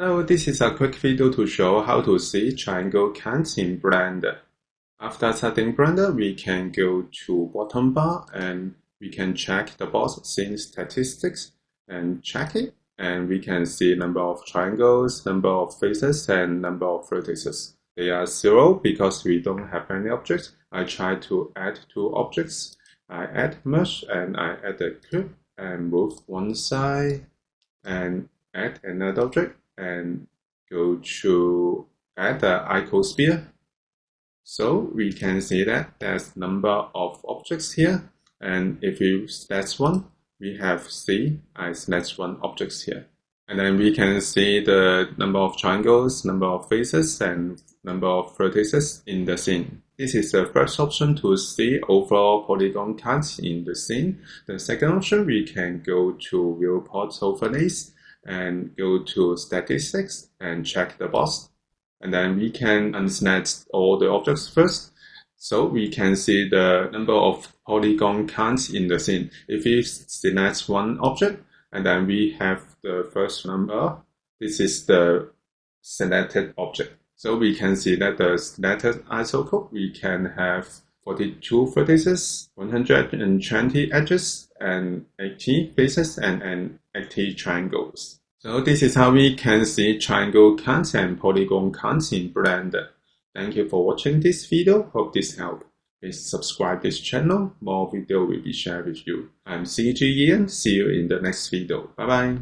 Hello, this is a quick video to show how to see triangle counts in Blender. After starting Blender, we can go to bottom bar and we can check the box scene statistics and check it. And we can see number of triangles, number of faces, and number of vertices. They are 0 because we don't have any objects. I try to add 2 objects. I add merge and I add a cube and move one side and add another object. And go to add the icosphere. So we can see that there's number of objects here. And if we select one, we have I select one objects here. And then we can see the number of triangles, number of faces, and number of vertices in the scene. This is the first option to see overall polygon counts in the scene. The second option, we can go to Viewport overlays and go to statistics and check the box. And then we can unselect all the objects first. So we can see the number of polygon counts in the scene. If we select one object, and then we have the first number, this is the selected object. So we can see that the selected isocode, we can have 42 vertices, 120 edges, and 80 faces, and 80 triangles. So this is how we can see triangle counts and polygon counts in Blender. Thank you for watching this video. Hope this helped. Please subscribe this channel. More video will be shared with you. I'm cgian. See you in the next video. Bye bye.